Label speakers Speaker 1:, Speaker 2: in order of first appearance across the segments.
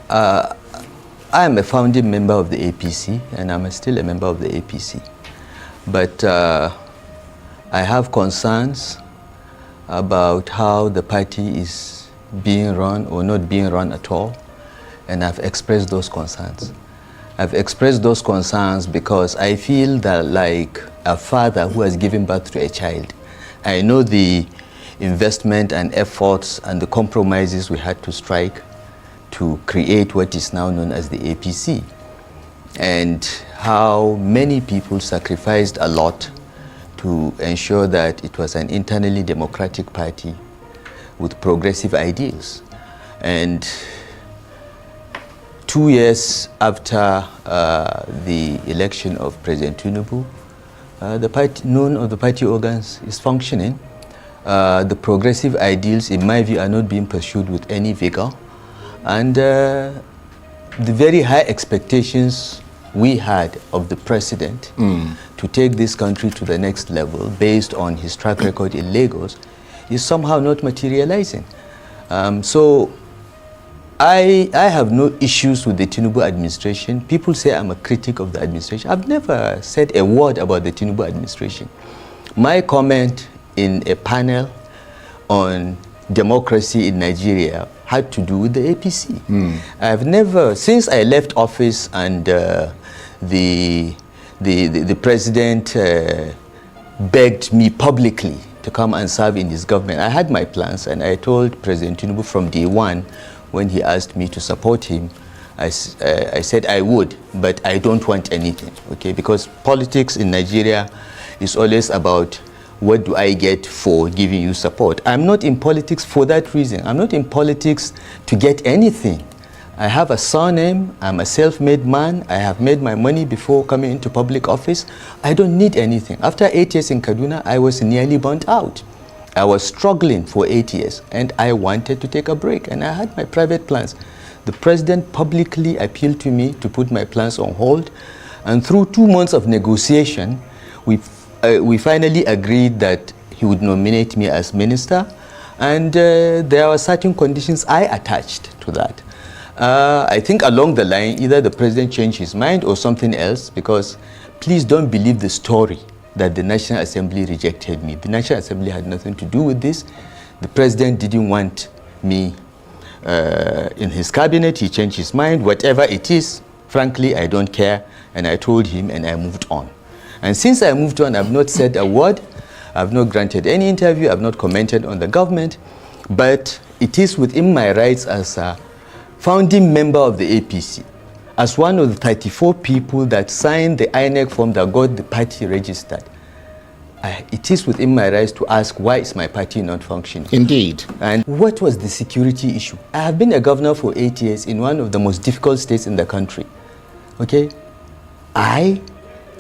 Speaker 1: I am a founding member of the APC, and I'm still a member of the APC. But I have concerns about how the party is being run or not being run at all, and I've expressed those concerns. I've expressed those concerns because I feel that, like a father who has given birth to a child, I know the investment and efforts and the compromises we had to strike to create what is now known as the APC, and how many people sacrificed a lot to ensure that it was an internally democratic party with progressive ideals. And 2 years after the election of President Tinubu, none of the party organs is functioning. The progressive ideals, in my view, are not being pursued with any vigor. And the very high expectations we had of the president to take this country to the next level based on his track record in Lagos is somehow not materializing. So I have no issues with the Tinubu administration. People say I'm a critic of the administration. I've never said a word about the Tinubu administration. My comment in a panel on democracy in Nigeria had to do with the APC. I've never, since I left office and the president begged me publicly to come and serve in his government, I had my plans, and I told President Tinubu from day one, when he asked me to support him, I said I would, but I don't want anything, okay? Because politics in Nigeria is always about what do I get for giving you support. I'm not in politics for that reason. I'm not in politics to get anything. I have a surname, I'm a self-made man, I have made my money before coming into public office. I don't need anything. After 8 years in Kaduna, I was nearly burnt out. I was struggling for 8 years, and I wanted to take a break, and I had my private plans. The president publicly appealed to me to put my plans on hold, and through 2 months of negotiation, we finally agreed that he would nominate me as minister, and there were certain conditions I attached to that. I think along the line, either the president changed his mind or something else, because please don't believe the story that the National Assembly rejected me. The National Assembly had nothing to do with this. The president didn't want me in his cabinet. He changed his mind. Whatever it is, frankly, I don't care. And I told him, and I moved on. And since I moved on, I've not said a word. I've not granted any interview. I've not commented on the government. But it is within my rights as a founding member of the APC, as one of the 34 people that signed the INEC form that got the party registered. It is within my rights to ask, why is my party not functioning?
Speaker 2: Indeed.
Speaker 1: And what was the security issue? I have been a governor for 8 years in one of the most difficult states in the country. Okay? I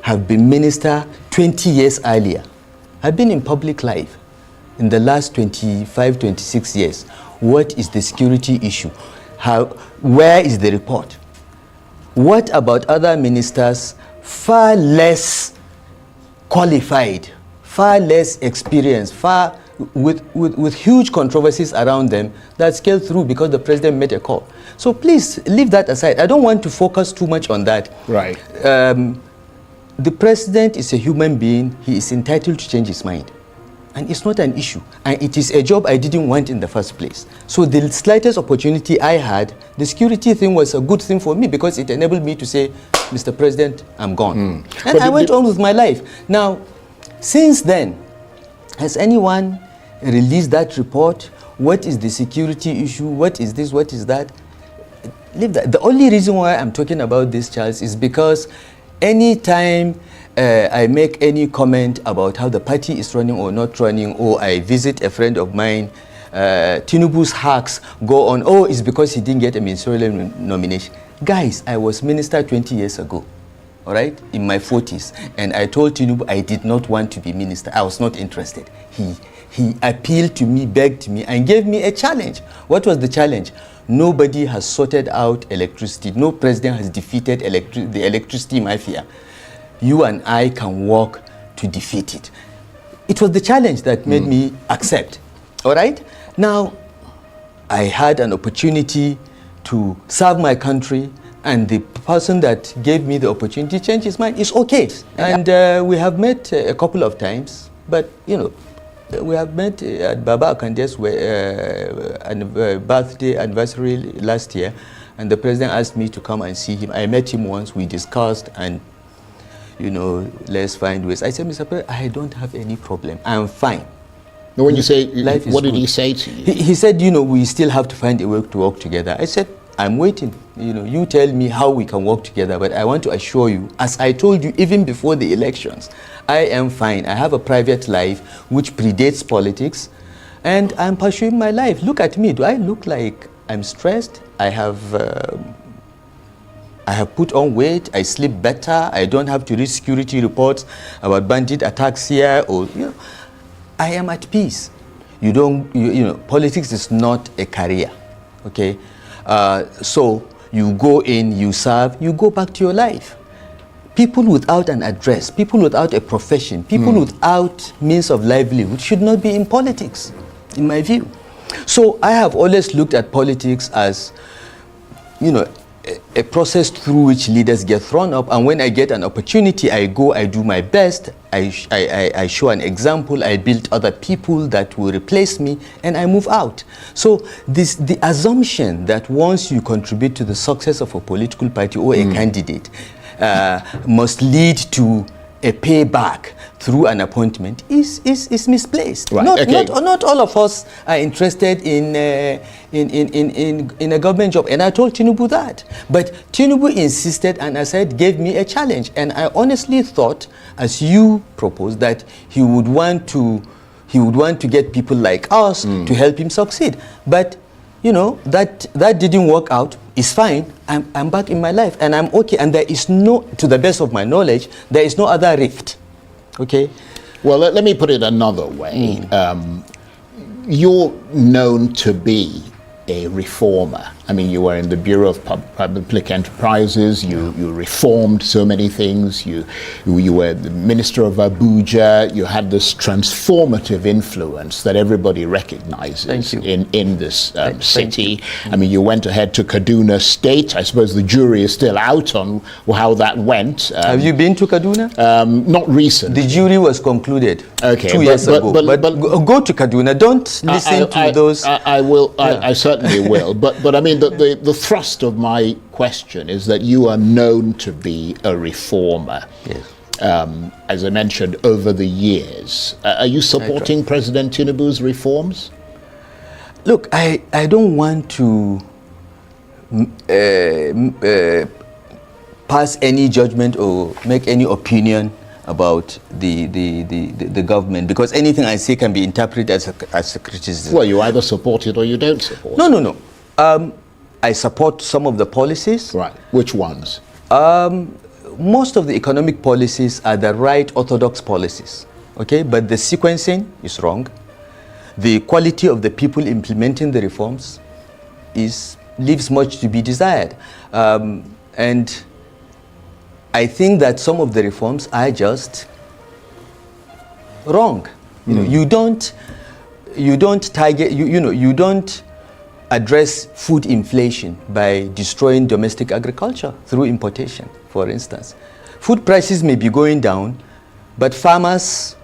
Speaker 1: have been minister 20 years earlier. I've been in public life in the last 25, 26 years. What is the security issue? Where is the report? What about other ministers far less qualified, far less experienced, with huge controversies around them that scaled through because the president made a call? So please leave that aside. I don't want to focus too much on that.
Speaker 2: Right.
Speaker 1: The president is a human being. He is entitled to change his mind. And it's not an issue. And it is a job I didn't want in the first place. So the slightest opportunity I had, the security thing was a good thing for me because it enabled me to say, Mr. President, I'm gone. And I went on with my life. Now, since then, has anyone released that report? What is the security issue? What is this? What is that? Leave that. The only reason why I'm talking about this, Charles, is because anytime I make any comment about how the party is running or not running, or I visit a friend of mine, Tinubu's hacks go on, oh, it's because he didn't get a ministerial nomination. Guys, I was minister 20 years ago, all right, in my 40s, and I told Tinubu I did not want to be minister. I was not interested. He appealed to me, begged me, and gave me a challenge. What was the challenge? Nobody has sorted out electricity. No president has defeated the electricity mafia. You and I can work to defeat it. It was the challenge that made me accept. All right? Now, I had an opportunity to serve my country, and the person that gave me the opportunity changed his mind, it's okay. And we have met a couple of times, but we have met at Baba Akande's birthday anniversary last year, and the president asked me to come and see him. I met him once, we discussed, and let's find ways. I said, Mr. President, I don't have any problem, I'm fine.
Speaker 2: Now, when you say, what did
Speaker 1: good.
Speaker 2: he say to you?
Speaker 1: He said, we still have to find a way to work together. I said, I'm waiting. You tell me how we can work together, but I want to assure you, as I told you even before the elections, I am fine. I have a private life which predates politics, and I'm pursuing my life. Look at me. Do I look like I'm stressed? I have put on weight. I sleep better. I don't have to read security reports about bandit attacks here, or I am at peace. Politics is not a career, okay? So you go in, you serve, you go back to your life. People without an address, people without a profession, people without means of livelihood should not be in politics, in my view. So I have always looked at politics as, a process through which leaders get thrown up, and when I get an opportunity, I go, I do my best, I show an example, I build other people that will replace me, and I move out. So the assumption that once you contribute to the success of a political party or a candidate must lead to a payback through an appointment is misplaced.
Speaker 2: Right.
Speaker 1: Not all of us are interested in a government job, and I told Tinubu that. But Tinubu insisted, and I said, gave me a challenge, and I honestly thought, as you proposed, that he would want to get people like us to help him succeed. But that didn't work out. It's fine. I'm back in my life, and I'm okay. And there is no, to the best of my knowledge, there is no other rift. Okay.
Speaker 2: Well, let me put it another way. You're known to be a reformer. I mean, you were in the Bureau of Public Enterprises. You reformed so many things. You were the Minister of Abuja. You had this transformative influence that everybody recognizes in this city. I mean, you went ahead to Kaduna State. I suppose the jury is still out on how that went.
Speaker 1: Have you been to Kaduna?
Speaker 2: Not recently.
Speaker 1: The jury was concluded 2 years ago. But go to Kaduna. Don't listen to those.
Speaker 2: I will. Yeah. I certainly will. But I mean, the thrust of my question is that you are known to be a reformer.
Speaker 1: Yes.
Speaker 2: As I mentioned, over the years. Are you supporting President Tinubu's reforms?
Speaker 1: Look, I don't want to pass any judgment or make any opinion about the government, because anything I say can be interpreted as a criticism.
Speaker 2: Well, you either support it or you don't support it.
Speaker 1: No. I support some of the policies.
Speaker 2: Right. Which ones?
Speaker 1: Most of the economic policies are the right orthodox policies, okay? But the sequencing is wrong. The quality of the people implementing the reforms leaves much to be desired. And I think that some of the reforms are just wrong. You don't target, you don't address food inflation by destroying domestic agriculture through importation, for instance. Food prices may be going down, but farmers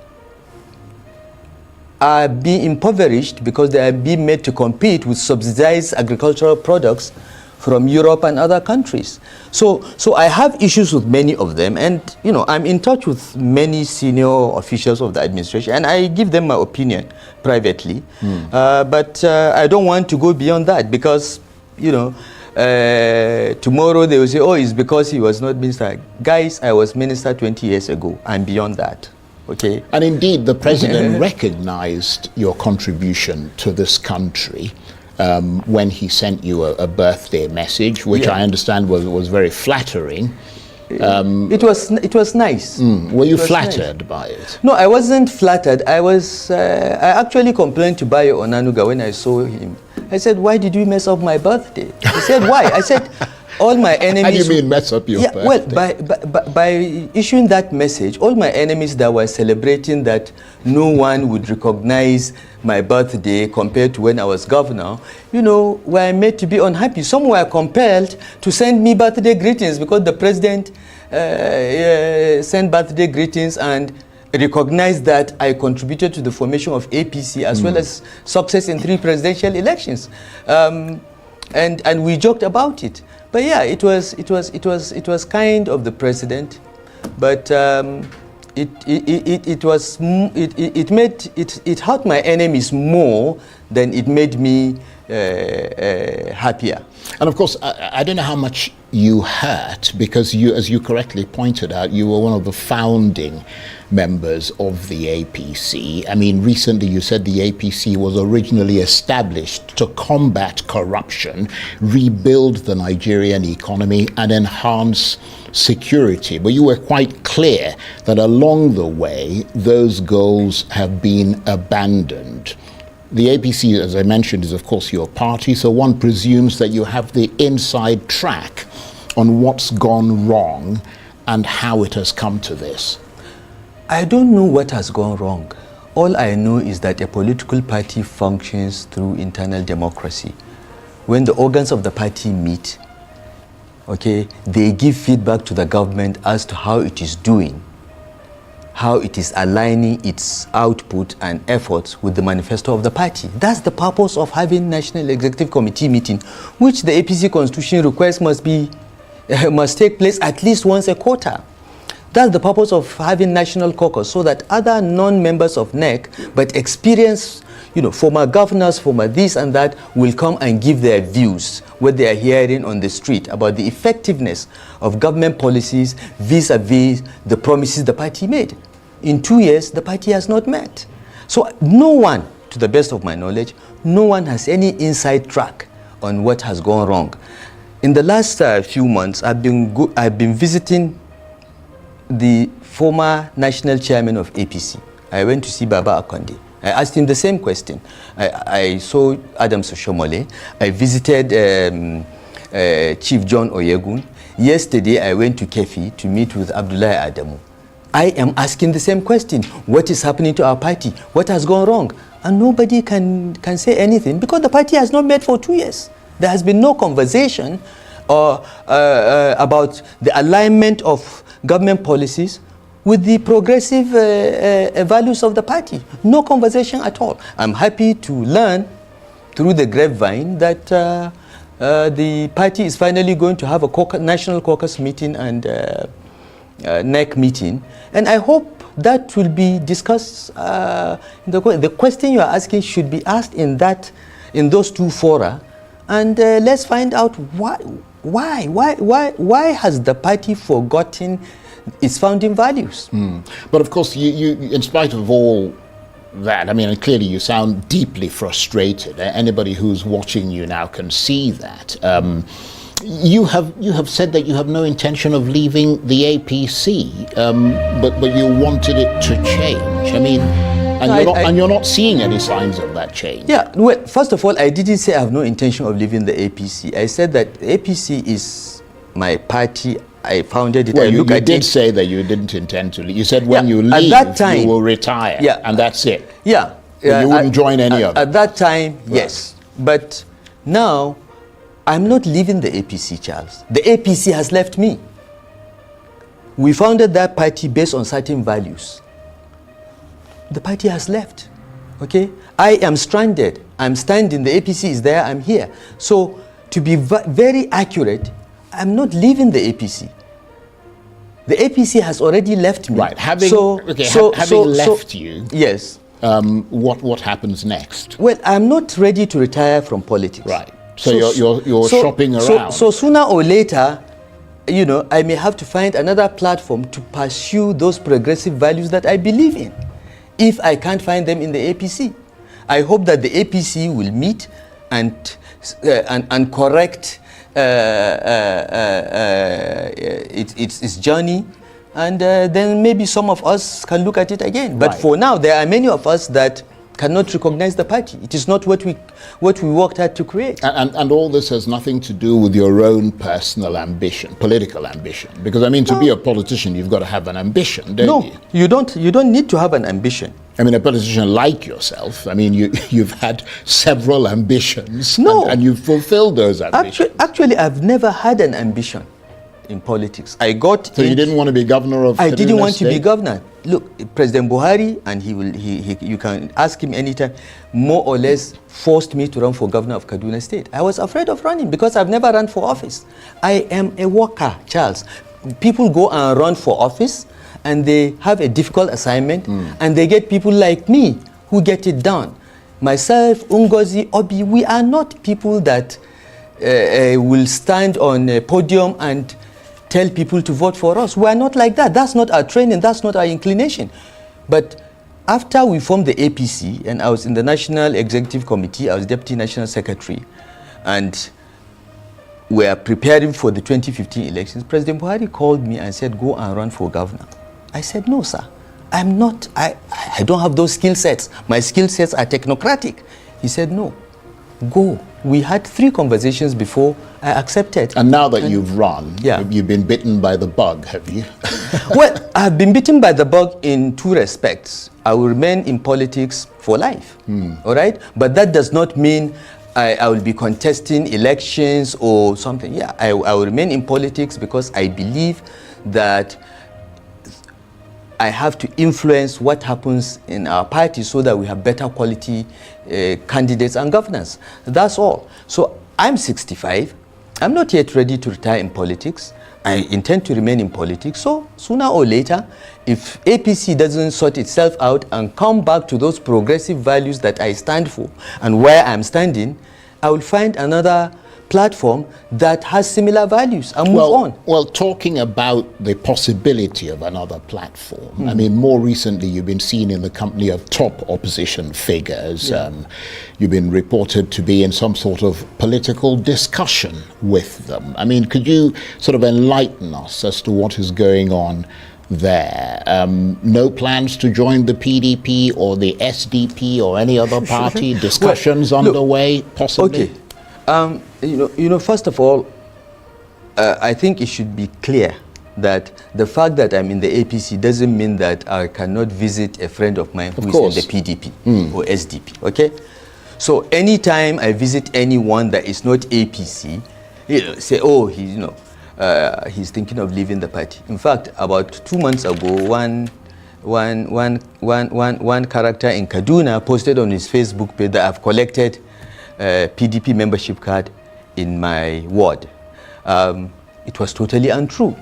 Speaker 1: are being impoverished because they are being made to compete with subsidized agricultural products from Europe and other countries. So I have issues with many of them, and I'm in touch with many senior officials of the administration, and I give them my opinion privately. But I don't want to go beyond that, because tomorrow they will say, oh, it's because he was not minister. Guys, I was minister 20 years ago. I'm beyond that. Okay.
Speaker 2: And indeed, the president recognized your contribution to this country. When he sent you a birthday message, which I understand was very flattering.
Speaker 1: It was nice.
Speaker 2: Were you flattered by it?
Speaker 1: No, I wasn't flattered. I actually complained to Bayo Onanuga when I saw him. I said, why did you mess up my birthday? He said, why? I said, all my enemies...
Speaker 2: How do you mean mess up your birthday?
Speaker 1: Well, by issuing that message, all my enemies that were celebrating that no one would recognize my birthday compared to when I was governor, you know, were made to be unhappy. Some were compelled to send me birthday greetings because the president sent birthday greetings and recognized that I contributed to the formation of APC as well as success in 3 presidential elections. And we joked about it. But yeah, it was kind of the president, but it hurt my enemies more than it made me happier.
Speaker 2: And of course, I don't know how much you hurt, because you, as you correctly pointed out, you were one of the founding members of the APC. I mean, recently you said the APC was originally established to combat corruption, rebuild the Nigerian economy, and enhance security. But you were quite clear that along the way, those goals have been abandoned. The APC, as I mentioned, is of course your party, so one presumes that you have the inside track on what's gone wrong and how it has come to this.
Speaker 1: I don't know what has gone wrong. All I know is that a political party functions through internal democracy. When the organs of the party meet, okay, they give feedback to the government as to how it is doing, how it is aligning its output and efforts with the manifesto of the party. That's the purpose of having National Executive Committee meeting, which the APC Constitution requires must take place at least once a quarter. That's the purpose of having National Caucus, so that other non-members of NEC, but experienced, you know, former governors, former this and that, will come and give their views, what they are hearing on the street about the effectiveness of government policies vis-a-vis the promises the party made. In 2 years, the party has not met. So no one, to the best of my knowledge, no one has any inside track on what has gone wrong. In the last few months, I've been visiting the former national chairman of APC. I went to see Baba Akonde. I asked him the same question. I saw Adams Oshomole. I visited Chief John Oyegun. Yesterday, I went to Kefi to meet with Abdullahi Adamu. I am asking the same question. What is happening to our party? What has gone wrong? And nobody can say anything because the party has not met for 2 years. There has been no conversation about the alignment of government policies with the progressive values of the party. No conversation at all. I'm happy to learn through the grapevine that the party is finally going to have a national caucus meeting and NEC meeting. And I hope that will be discussed. The question you are asking should be asked in those 2 fora. And let's find out why has the party forgotten its founding values?
Speaker 2: But of course, you, in spite of all that, I mean, clearly you sound deeply frustrated. Anybody who's watching you now can see that. You have said that you have no intention of leaving the APC, but you wanted it to change. I mean, and you're not seeing any signs of that change.
Speaker 1: Yeah, well, first of all, I didn't say I have no intention of leaving the APC. I said that the APC is my party. I founded it.
Speaker 2: Well, you did say that you didn't intend to leave. You said when you leave,
Speaker 1: at that time,
Speaker 2: you will retire, and that's it.
Speaker 1: Yeah.
Speaker 2: You wouldn't join any of it.
Speaker 1: At that time, yes. But now, I'm not leaving the APC, Charles. The APC has left me. We founded that party based on certain values. The party has left, okay? I am stranded. I'm standing. The APC is there. I'm here. So, to be very accurate, I'm not leaving the APC. The APC has already left me.
Speaker 2: Right. Having left you,
Speaker 1: yes.
Speaker 2: What happens next?
Speaker 1: Well, I'm not ready to retire from politics.
Speaker 2: Right. So you're shopping around.
Speaker 1: So sooner or later, you know, I may have to find another platform to pursue those progressive values that I believe in. If I can't find them in the APC, I hope that the APC will meet and correct its journey, and then maybe some of us can look at it again. But for now, there are many of us that cannot recognize the party. It is not what we worked hard to create.
Speaker 2: And all this has nothing to do with your own personal ambition, political ambition. Because I mean, to be a politician, you've got to have an ambition, don't you?
Speaker 1: No, you don't. You don't need to have an ambition.
Speaker 2: I mean, a politician like yourself, I mean, you've had several ambitions.
Speaker 1: No.
Speaker 2: And you've fulfilled those ambitions.
Speaker 1: Actually, I've never had an ambition in politics.
Speaker 2: So you didn't want to be governor of Kaduna State?
Speaker 1: I didn't want to be governor. Look, President Buhari, and you can ask him anytime, more or less forced me to run for governor of Kaduna State. I was afraid of running because I've never run for office. I am a worker, Charles. People go and run for office, and they have a difficult assignment, and they get people like me who get it done. Myself, Ngozi, Obi, we are not people that will stand on a podium and tell people to vote for us. We are not like that. That's not our training. That's not our inclination. But after we formed the APC, and I was in the National Executive Committee, I was Deputy National Secretary, and we are preparing for the 2015 elections, President Buhari called me and said, go and run for governor. I said, no, sir. I'm not. I don't have those skill sets. My skill sets are technocratic. He said, no, go. We had 3 conversations before I accepted.
Speaker 2: And now that you've run,
Speaker 1: yeah,
Speaker 2: you've been bitten by the bug, have you?
Speaker 1: Well, I've been bitten by the bug in 2 respects. I will remain in politics for life, all right? But that does not mean I will be contesting elections or something. Yeah, I will remain in politics because I believe that I have to influence what happens in our party so that we have better quality candidates and governors. That's all. So I'm 65. I'm not yet ready to retire in politics. I intend to remain in politics. So sooner or later, if APC doesn't sort itself out and come back to those progressive values that I stand for and where I'm standing, I will find another platform that has similar values and move on.
Speaker 2: Well, talking about the possibility of another platform, I mean, more recently you've been seen in the company of top opposition figures.
Speaker 1: Yeah.
Speaker 2: You've been reported to be in some sort of political discussion with them. I mean, could you sort of enlighten us as to what is going on there? No plans to join the PDP or the SDP or any other party? Discussions underway, possibly?
Speaker 1: Okay. You know, first of all, I think it should be clear that the fact that I'm in the APC doesn't mean that I cannot visit a friend of mine who is in the PDP or SDP, okay? So anytime I visit anyone that is not APC, say, oh, he's thinking of leaving the party. In fact, about 2 months ago, one character in Kaduna posted on his Facebook page that I've collected PDP membership card in my ward. It was totally untrue.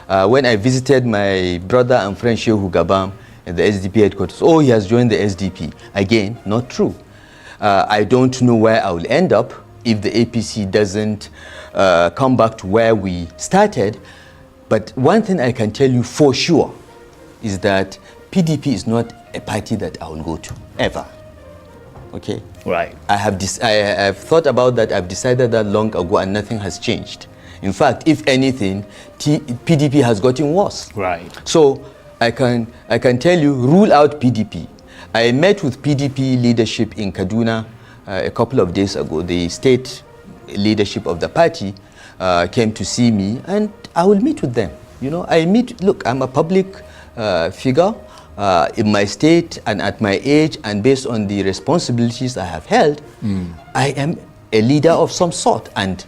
Speaker 1: When I visited my brother and friend Shehu Gabam at the SDP headquarters, oh, he has joined the SDP. Again, not true. I don't know where I will end up if the APC doesn't come back to where we started. But one thing I can tell you for sure is that PDP is not a party that I will go to, ever. Okay?
Speaker 2: Right.
Speaker 1: I have thought about that. I've decided that long ago, and nothing has changed. In fact, if anything, PDP has gotten worse.
Speaker 2: Right.
Speaker 1: So I can tell you, rule out PDP. I met with PDP leadership in Kaduna a couple of days ago. The state leadership of the party came to see me, and I will meet with them. You know, look, I'm a public figure in my state and at my age, and based on the responsibilities I have held, I am a leader of some sort. And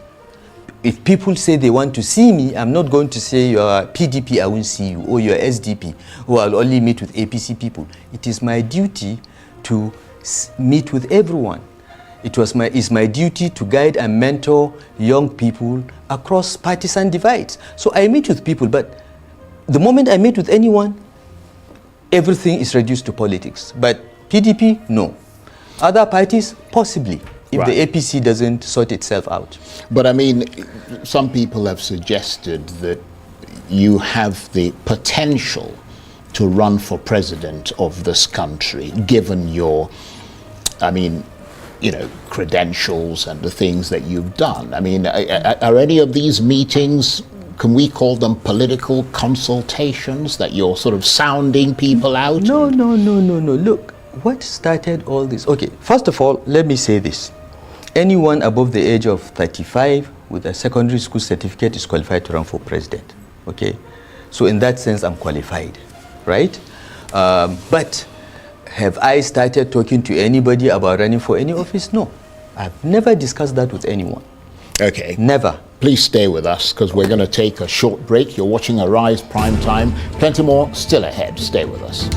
Speaker 1: if people say they want to see me, I'm not going to say you're PDP, I won't see you, or you're SDP, or I'll only meet with APC people. It is my duty to meet with everyone. It's my duty to guide and mentor young people across partisan divides. So I meet with people, but the moment I meet with anyone, everything is reduced to politics. But PDP, no. Other parties, possibly, if
Speaker 2: right.
Speaker 1: the APC doesn't sort itself out.
Speaker 2: But I mean, some people have suggested that you have the potential to run for president of this country, given your, credentials and the things that you've done. I mean, are any of these meetings, can we call them political consultations, that you're sort of sounding people out?
Speaker 1: No. Look, what started all this? Okay, first of all, let me say this. Anyone above the age of 35 with a secondary school certificate is qualified to run for president. Okay, so in that sense, I'm qualified, right? But have I started talking to anybody about running for any office? No, I've never discussed that with anyone.
Speaker 2: Okay.
Speaker 1: Never.
Speaker 2: Please stay with us because we're going to take a short break. You're watching Arise Prime Time. Plenty more still ahead. Stay with us.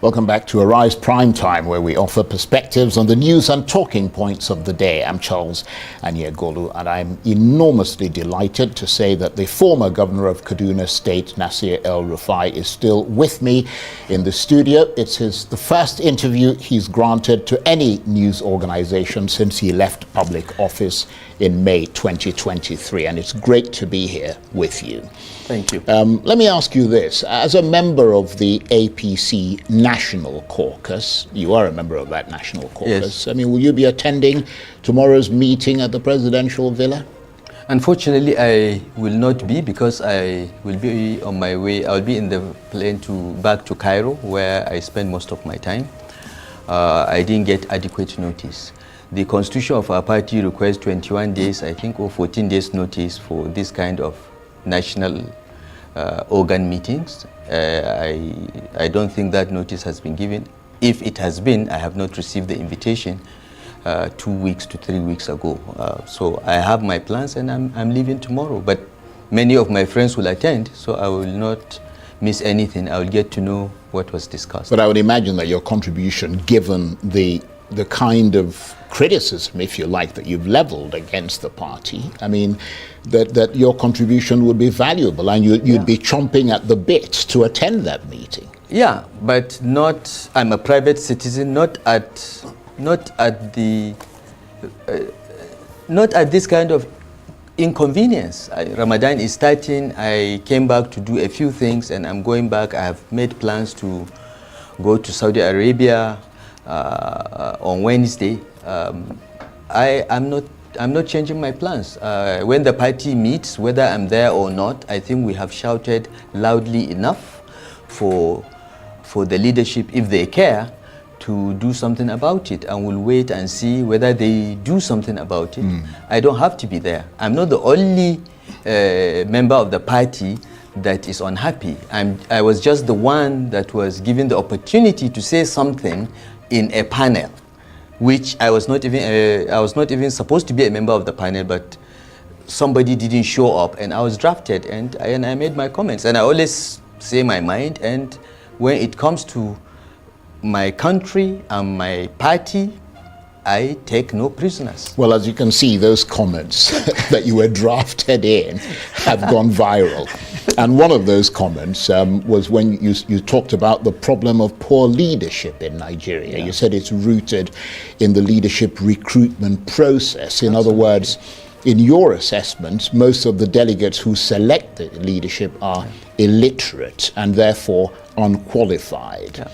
Speaker 2: Welcome back to Arise Prime Time, where we offer perspectives on the news and talking points of the day. I'm Charles Anyegolu, and I'm enormously delighted to say that the former governor of Kaduna State, Nasir El-Rufai, is still with me in the studio. It's the first interview he's granted to any news organization since he left public office in May 2023, and it's great to be here with you.
Speaker 1: Thank you.
Speaker 2: Let me ask you this. As a member of the APC National Caucus, you are a member of that National Caucus.
Speaker 1: Yes.
Speaker 2: I mean, will you be attending tomorrow's meeting at the presidential villa?
Speaker 1: Unfortunately, I will not be, because I will be on my way. I'll be in the plane back to Cairo, where I spend most of my time. I didn't get adequate notice. The constitution of our party requires 21 days, I think, or 14 days notice for this kind of national organ meetings. I don't think that notice has been given. If it has been, I have not received the invitation 2 weeks to 3 weeks ago. So I have my plans, and I'm leaving tomorrow. But many of my friends will attend, so I will not miss anything. I will get to know what was discussed.
Speaker 2: But I would imagine that your contribution, given the kind of criticism, if you like, that you've leveled against the party, I mean, that your contribution would be valuable, and you'd be chomping at the bit to attend that meeting.
Speaker 1: Yeah, but not. I'm a private citizen, not at this kind of inconvenience. Ramadan is starting. I came back to do a few things, and I'm going back. I have made plans to go to Saudi Arabia on Wednesday. I'm not changing my plans. When the party meets, whether I'm there or not, I think we have shouted loudly enough for the leadership, if they care, to do something about it, and we'll wait and see whether they do something about it. I don't have to be there. I'm not the only member of the party that is unhappy. I was just the one that was given the opportunity to say something in a panel, which I was not even supposed to be a member of the panel, but somebody didn't show up, and I was drafted, and I made my comments, and I always say my mind, and when it comes to my country and my party, I take no prisoners.
Speaker 2: Well, as you can see, those comments that you were drafted in have gone viral. And one of those comments was when you talked about the problem of poor leadership in Nigeria. Yeah. You said it's rooted in the leadership recruitment process. In other words, in your assessment, most of the delegates who select the leadership are illiterate and therefore unqualified. Yeah.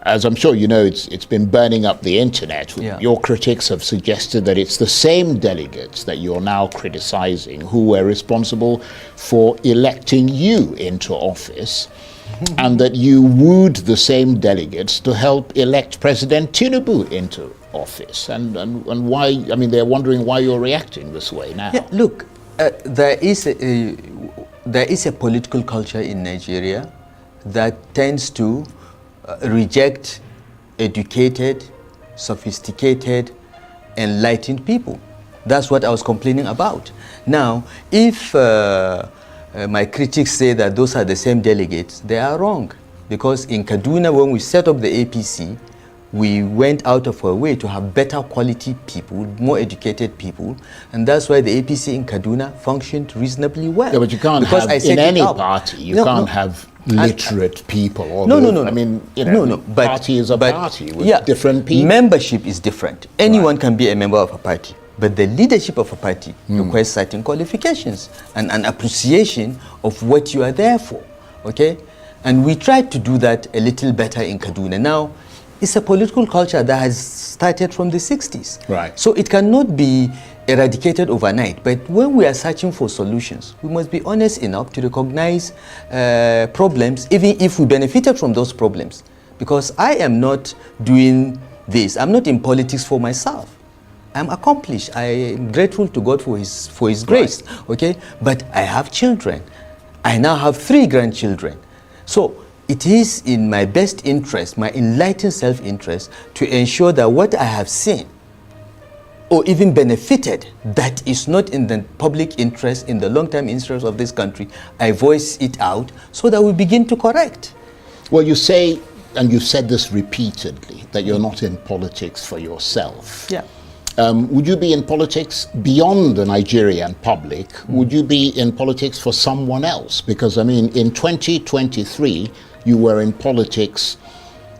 Speaker 2: As I'm sure you know, it's been burning up the internet. Yeah. Your critics have suggested that it's the same delegates that you're now criticizing who were responsible for electing you into office, and that you wooed the same delegates to help elect President Tinubu into office. And why, I mean, they're wondering why you're reacting this way now.
Speaker 1: Yeah, look, there is a political culture in Nigeria that tends to reject educated, sophisticated, enlightened people. That's what I was complaining about. Now, if my critics say that those are the same delegates, they are wrong. Because in Kaduna, when we set up the APC, we went out of our way to have better quality people, more educated people, and that's why the APC in Kaduna functioned reasonably well.
Speaker 2: Yeah, but you can't have, in any party, you can't have literate people.
Speaker 1: No.
Speaker 2: I mean, you know,
Speaker 1: but,
Speaker 2: party is a party with different people.
Speaker 1: Membership is different. Anyone can be a member of a party, but the leadership of a party requires certain qualifications and an appreciation of what you are there for, okay? And we tried to do that a little better in Kaduna. Now, it's a political culture that has started from the 60s.
Speaker 2: Right.
Speaker 1: So it cannot be eradicated overnight. But when we are searching for solutions, we must be honest enough to recognize problems, even if we benefited from those problems. Because I am not doing this. I'm not in politics for myself. I'm accomplished. I am grateful to God for His grace. Right. Okay, but I have children. I now have 3 grandchildren. So it is in my best interest, my enlightened self-interest, to ensure that what I have seen or even benefited that is not in the public interest, in the long-term interest of this country, I voice it out so that we begin to correct.
Speaker 2: Well, you say, and you've said this repeatedly, that you're not in politics for yourself.
Speaker 1: Yeah.
Speaker 2: Would you be in politics beyond the Nigerian public? Would you be in politics for someone else? Because, I mean, in 2023, you were in politics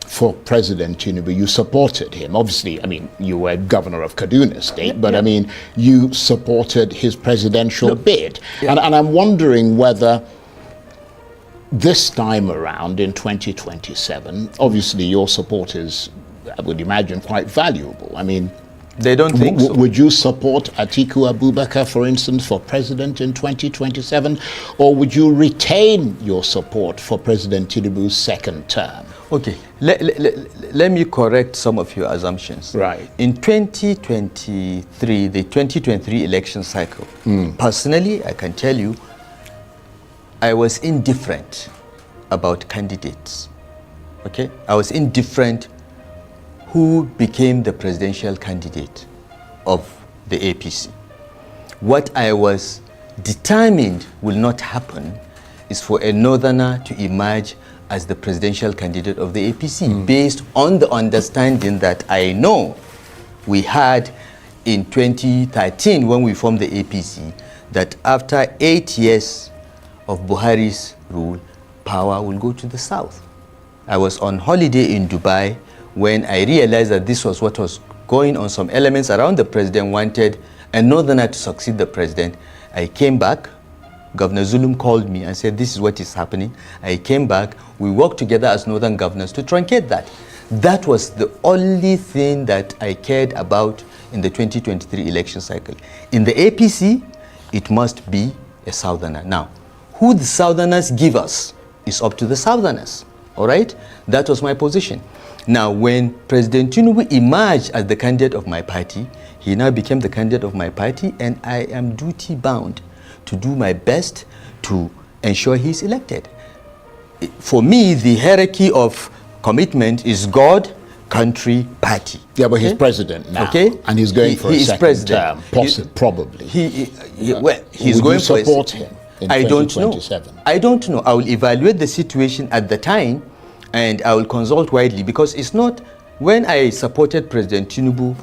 Speaker 2: for President Tinubu. You supported him. Obviously, I mean, you were governor of Kaduna State, but I mean, you supported his presidential bid. Yeah. And I'm wondering whether this time around in 2027, obviously your support is, I would imagine, quite valuable. I mean,
Speaker 1: they don't think so.
Speaker 2: Would you support Atiku Abubakar, for instance, for president in 2027? Or would you retain your support for President Tinubu's second term?
Speaker 1: Okay, let me correct some of your assumptions.
Speaker 2: Right.
Speaker 1: In 2023, the 2023 election cycle, personally, I can tell you, I was indifferent about candidates. Okay? I was indifferent who became the presidential candidate of the APC. What I was determined will not happen is for a northerner to emerge as the presidential candidate of the APC based on the understanding that I know we had in 2013 when we formed the APC, that after 8 years of Buhari's rule, power will go to the south. I was on holiday in Dubai when I realized that this was what was going on. Some elements around the president wanted a northerner to succeed the president. I came back. Governor Zulum called me and said, this is what is happening. I came back. We worked together as northern governors to truncate that. That was the only thing that I cared about in the 2023 election cycle. In the APC, it must be a southerner. Now, who the southerners give us is up to the southerners. All right? That was my position. Now, when President Tinubu emerged as the candidate of my party, he now became the candidate of my party, and I am duty-bound to do my best to ensure he's elected. For me, the hierarchy of commitment is God, country, party.
Speaker 2: Yeah, but he's president now, and he's going for a second term, probably.
Speaker 1: He's
Speaker 2: Would
Speaker 1: going
Speaker 2: you support him in 2027?
Speaker 1: I don't know. I will evaluate the situation at the time, and I will consult widely, because it's not, when I supported President Tinubu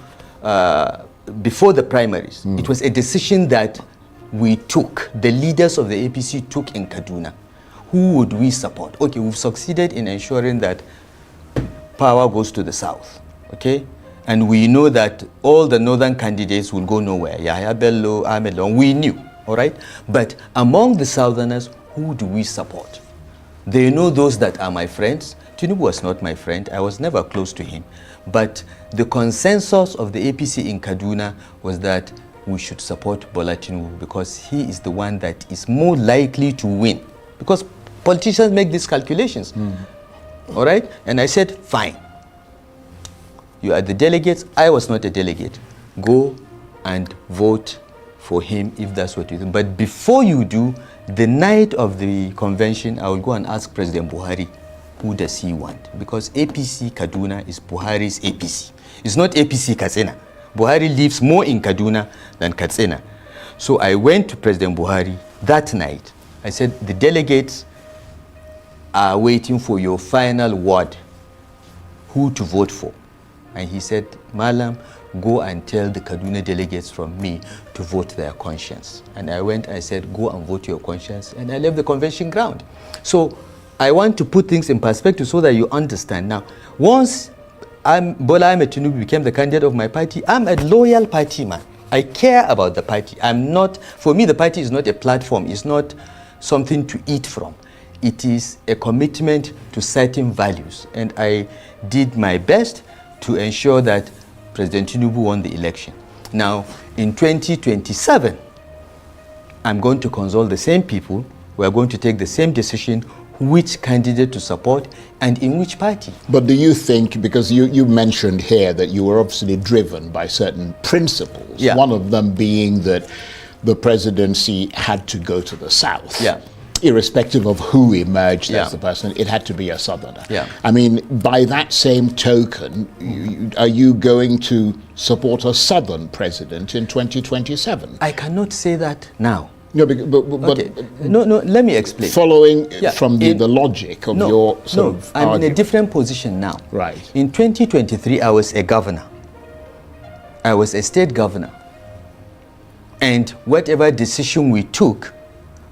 Speaker 1: before the primaries, it was a decision that we took, the leaders of the APC took in Kaduna. Who would we support? Okay, we've succeeded in ensuring that power goes to the south, okay? And we know that all the northern candidates will go nowhere. Yahya Bello, Ahmed Long, we knew, all right? But among the southerners, who do we support? They know those that are my friends. Tinubu was not my friend. I was never close to him. But the consensus of the APC in Kaduna was that we should support Bola Tinubu because he is the one that is more likely to win. Because politicians make these calculations. All right? And I said, fine. You are the delegates. I was not a delegate. Go and vote for him if that's what you think. But before you do, the night of the convention, I will go and ask President Buhari, who does he want? Because APC Kaduna is Buhari's APC. It's not APC Katsina. Buhari lives more in Kaduna than Katsina. So I went to President Buhari that night. I said, the delegates are waiting for your final word, who to vote for. And he said, Malam, go and tell the Kaduna delegates from me to vote their conscience. And I went, I said, go and vote your conscience. And I left the convention ground. So I want to put things in perspective so that you understand. Now, once Bola Ahmed Tinubu became the candidate of my party, I'm a loyal party man. I care about the party. For me, the party is not a platform. It's not something to eat from. It is a commitment to certain values. And I did my best to ensure that President Tinubu won the election. Now, in 2027, I'm going to consult the same people. We're going to take the same decision, which candidate to support and in which party.
Speaker 2: But do you think, because you mentioned here that you were obviously driven by certain principles, one of them being that the presidency had to go to the South. Irrespective of who emerged as the person, it had to be a Southerner. I mean, by that same token, are you going to support a Southern president in 2027?
Speaker 1: I cannot say that now.
Speaker 2: No, but
Speaker 1: no, let me explain.
Speaker 2: Following from the logic of your sort of
Speaker 1: I'm
Speaker 2: argument.
Speaker 1: in a different position now.
Speaker 2: Right.
Speaker 1: In 2023, I was a governor. I was a state governor. And whatever decision we took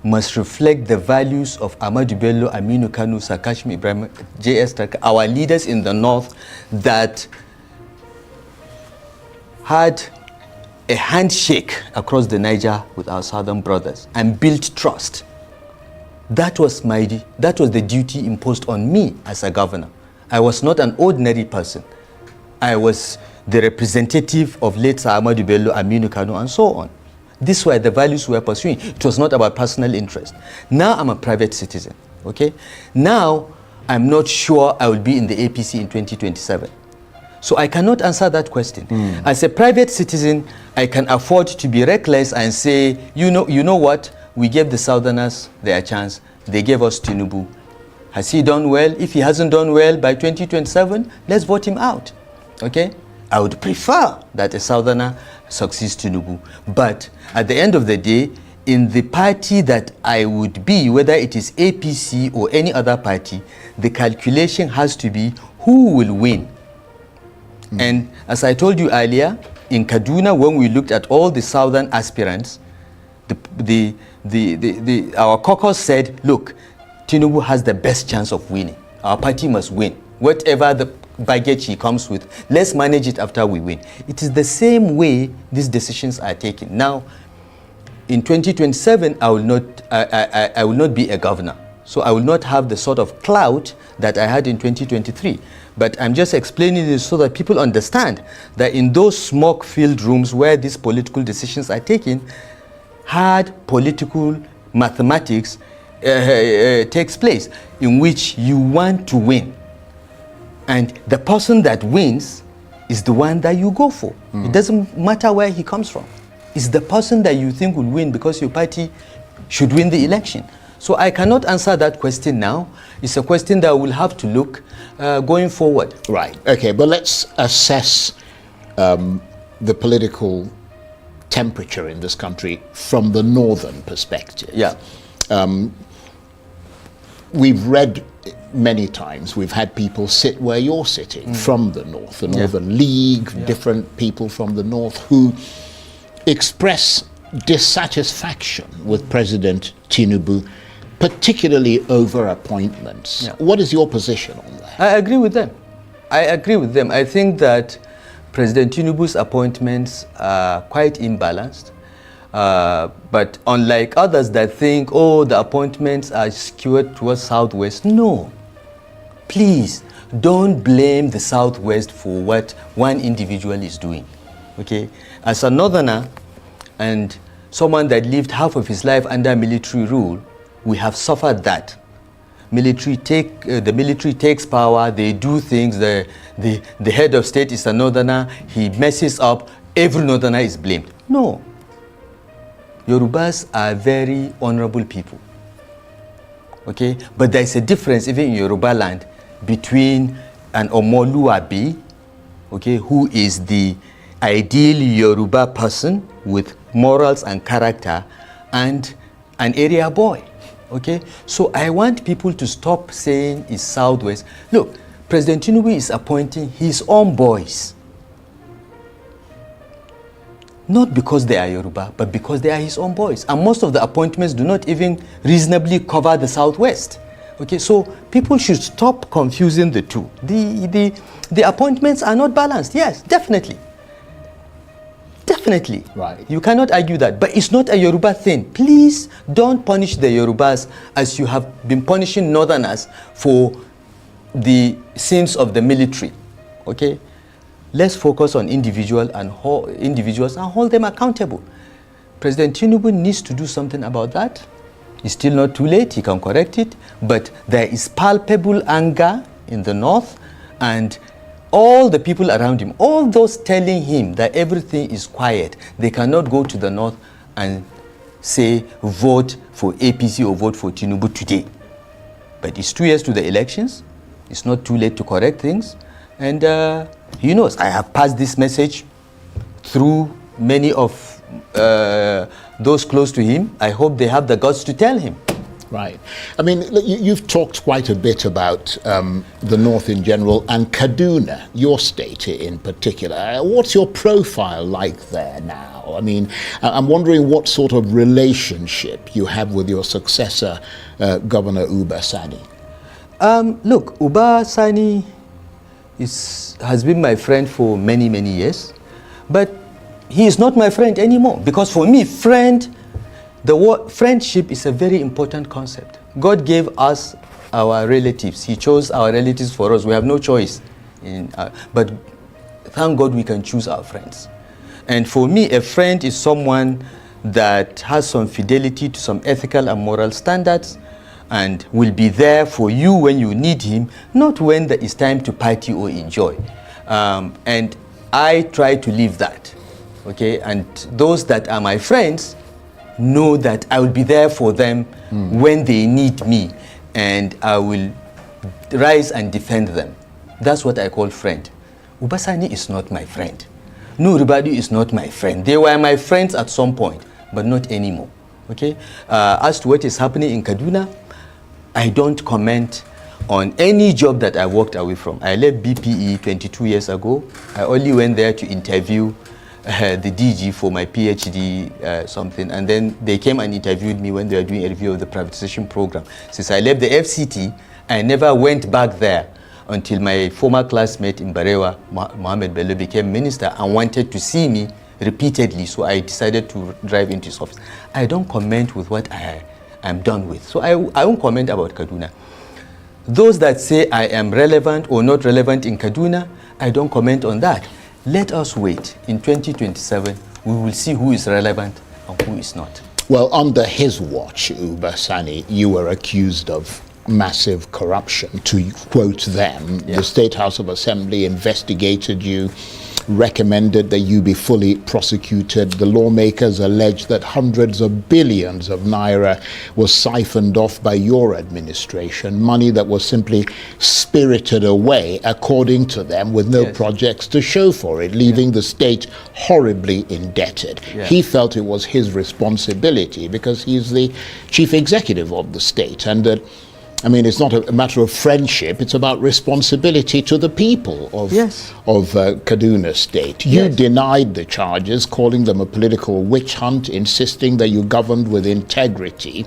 Speaker 1: must reflect the values of Ahmadu Bello, Aminu Kanu, Sakashmi Ibrahim, J.S. Taka, our leaders in the north that had a handshake across the Niger with our southern brothers and built trust. That was the duty imposed on me as a governor. I was not an ordinary person. I was the representative of late Sir Ahmadu Bello, Aminu Kanu, and so on. These were the values we were pursuing. It was not about personal interest. Now I'm a private citizen, okay? Now I'm not sure I will be in the APC in 2027. So I cannot answer that question. As a private citizen, I can afford to be reckless and say, you know what? We gave the Southerners their chance. They gave us Tinubu. Has he done well? If he hasn't done well by 2027, let's vote him out, okay? I would prefer that a Southerner succeeds Tinubu. But at the end of the day, in the party that I would be, whether it is APC or any other party, the calculation has to be who will win. And as I told you earlier, in Kaduna, when we looked at all the southern aspirants, our caucus said, look, Tinubu has the best chance of winning. Our party must win. Whatever the baggage he comes with, let's manage it after we win. It is the same way these decisions are taken. Now, in 2027, I will not be a governor. So I will not have the sort of clout that I had in 2023. But I'm just explaining this so that people understand that in those smoke-filled rooms where these political decisions are taken, hard political mathematics takes place in which you want to win. And the person that wins is the one that you go for. It doesn't matter where he comes from. It's the person that you think will win because your party should win the election. So I cannot answer that question now. It's a question that we'll have to look going forward.
Speaker 2: Right. Okay, but let's assess the political temperature in this country from the northern perspective. We've read many times, we've had people sit where you're sitting from the north, the Northern League, different people from the north who express dissatisfaction with President Tinubu, particularly over appointments. What is your position on that?
Speaker 1: I agree with them. I think that President Tinubu's appointments are quite imbalanced. But unlike others that think, oh, the appointments are skewed towards Southwest, no. Please, don't blame the Southwest for what one individual is doing, okay? As a Northerner and someone that lived half of his life under military rule, we have suffered that. The military takes power, they do things, the head of state is a Northerner, he messes up, every Northerner is blamed. No. Yorubas are very honorable people, okay? But there is a difference even in Yoruba land between an Omoluabi, okay, who is the ideal Yoruba person with morals and character, and an area boy, okay? So I want people to stop saying it's Southwest. Look, President Tinubu is appointing his own boys. Not because they are Yoruba, but because they are his own boys. And most of the appointments do not even reasonably cover the Southwest. Okay, so people should stop confusing the two. The appointments are not balanced. Yes, definitely. Definitely.
Speaker 2: Right.
Speaker 1: You cannot argue that. But it's not a Yoruba thing. Please don't punish the Yorubas as you have been punishing Northerners for the sins of the military. Okay? Let's focus on individuals and hold them accountable. President Tinubu needs to do something about that. It's still not too late, he can correct it, but there is palpable anger in the north, and all the people around him, all those telling him that everything is quiet, they cannot go to the north and say vote for APC or vote for Tinubu today. But it's 2 years to the elections, it's not too late to correct things, and he knows. I have passed this message through many of those close to him. I hope they have the guts to tell him.
Speaker 2: Right. I mean, you've talked quite a bit about the North in general and Kaduna, your state in particular. What's your profile like there now? I mean, I'm wondering what sort of relationship you have with your successor, Governor Uba Sani.
Speaker 1: Look, Uba Sani has been my friend for many, many years, but he is not my friend anymore, because for me, the word friendship is a very important concept. God gave us our relatives. He chose our relatives for us. We have no choice. But thank God we can choose our friends. And for me, a friend is someone that has some fidelity to some ethical and moral standards and will be there for you when you need him, not when it's time to party or enjoy. And I try to live that. Okay, and those that are my friends know that I will be there for them when they need me, and I will rise and defend them. That's what I call friend. Uba Sani is not my friend. No, Ribadu is not my friend. They were my friends at some point, but not anymore. Okay. As to what is happening in Kaduna, I don't comment on any job that I walked away from. I left BPE 22 years ago. I only went there to interview the DG for my PhD something, and then they came and interviewed me when they were doing a review of the privatization program. Since I left the FCT, I never went back there until my former classmate in Barewa, Mohammed Bello, became minister and wanted to see me repeatedly, so I decided to drive into his office. I don't comment with what I'm done with, so I won't comment about Kaduna. Those that say I am relevant or not relevant in Kaduna, I don't comment on that. Let us wait. In 2027, we will see who is relevant and who is not.
Speaker 2: Well, under his watch, Uba Sani, you were accused of massive corruption. To quote them, the State House of Assembly investigated you, recommended that you be fully prosecuted. The lawmakers alleged that hundreds of billions of naira was siphoned off by your administration, money that was simply spirited away, according to them, with no projects to show for it, leaving the state horribly indebted. He felt it was his responsibility because he's the chief executive of the state, and that I mean, it's not a matter of friendship, it's about responsibility to the people of Kaduna State. You denied the charges, calling them a political witch hunt, insisting that you governed with integrity,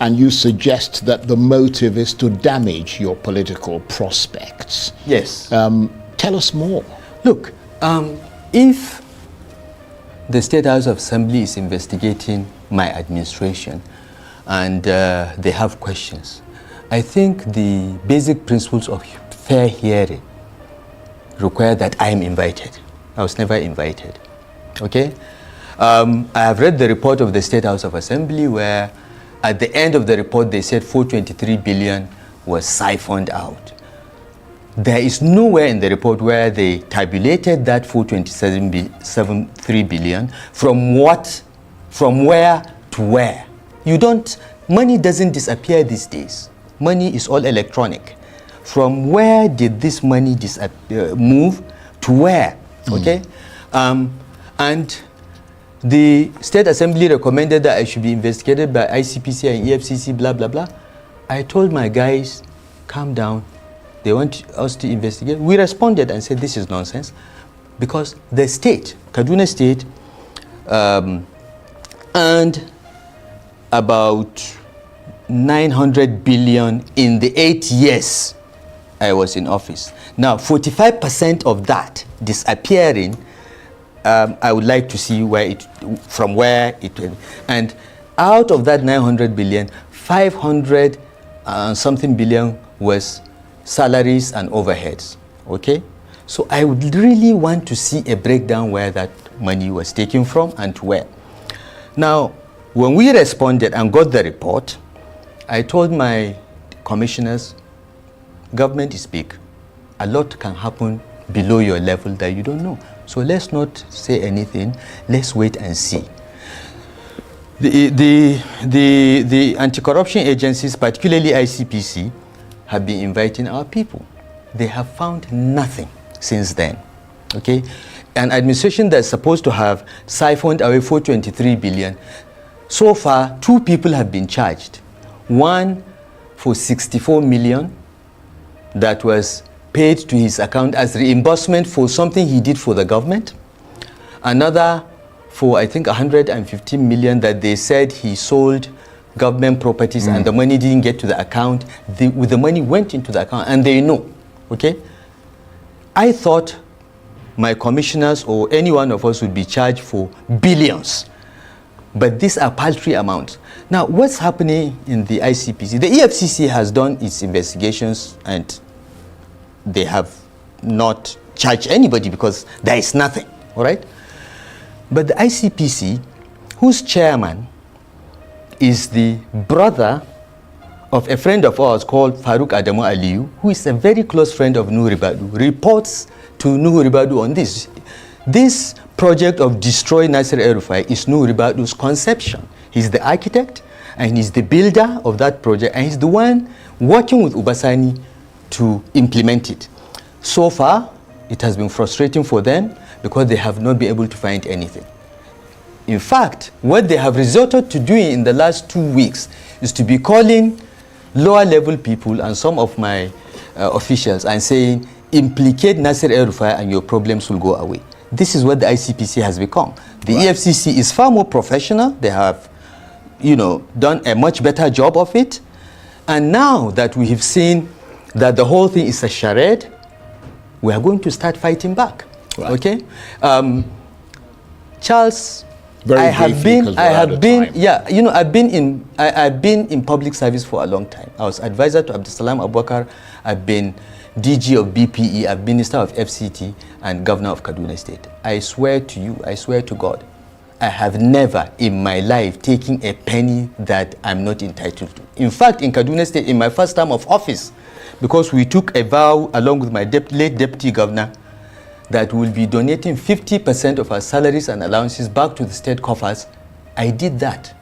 Speaker 2: and you suggest that the motive is to damage your political prospects.
Speaker 1: Yes.
Speaker 2: Tell us more.
Speaker 1: Look, if the State House of Assembly is investigating my administration and they have questions, I think the basic principles of fair hearing require that I am invited. I was never invited. Okay? I have read the report of the State House of Assembly where at the end of the report they said 423 billion was siphoned out. There is nowhere in the report where they tabulated that 427.3 billion from where to where. Money doesn't disappear these days. Money is all electronic. From where did this money move to where? Okay? And the State Assembly recommended that I should be investigated by ICPC and EFCC, blah, blah, blah. I told my guys, calm down. They want us to investigate. We responded and said, this is nonsense. Because the state, Kaduna State, earned about 900 billion in the 8 years I was in office. Now, 45% of that disappearing, I would like to see from where it went. And out of that 900 billion, 500 something billion was salaries and overheads. Okay? So I would really want to see a breakdown where that money was taken from and to where. Now, when we responded and got the report, I told my commissioners, government is big. A lot can happen below your level that you don't know. So let's not say anything. Let's wait and see. The anti-corruption agencies, particularly ICPC, have been inviting our people. They have found nothing since then. Okay? An administration that's supposed to have siphoned away 423 billion, so far 2 people have been charged. One for 64 million that was paid to his account as reimbursement for something he did for the government. Another for, I think, 115 million that they said he sold government properties and the money didn't get to the account. The money went into the account and they know. Okay? I thought my commissioners or any one of us would be charged for billions. But these are paltry amounts. Now, what's happening in the ICPC? The EFCC has done its investigations and they have not charged anybody because there is nothing, all right? But the ICPC, whose chairman is the brother of a friend of ours called Farouk Adamu Aliyu, who is a very close friend of Nuhu Ribadu, reports to Nuhu Ribadu on this. This project of destroy Nasir El-Rufai is Nuhu Ribadu's conception. He's the architect and he's the builder of that project and he's the one working with Ubasani to implement it. So far, it has been frustrating for them because they have not been able to find anything. In fact, what they have resorted to doing in the last 2 weeks is to be calling lower level people and some of my officials and saying, implicate Nasir El-Rufai and your problems will go away. This is what the ICPC has become. The EFCC is far more professional. They have, done a much better job of it. And now that we have seen that the whole thing is a charade, we are going to start fighting back. Right. Okay, Charles. I've been in public service for a long time. I was advisor to Abdulsalam Abubakar. I've been DG of BPE. I've been Minister of FCT and Governor of Kaduna State. I swear to you, I swear to God, I have never in my life taken a penny that I'm not entitled to. In fact, in Kaduna State, in my first term of office, because we took a vow along with my late deputy governor that we'll be donating 50% of our salaries and allowances back to the state coffers, I did that.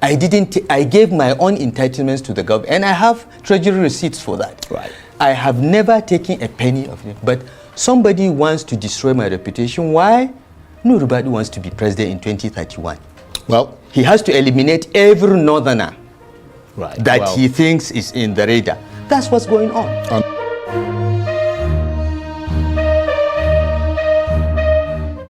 Speaker 1: I gave my own entitlements to the government, and I have treasury receipts for that. Right. I have never taken a penny of it, but somebody wants to destroy my reputation. Why? Nobody wants to be president in 2031. Well, he has to eliminate every northerner that he thinks is in the radar. That's what's going on.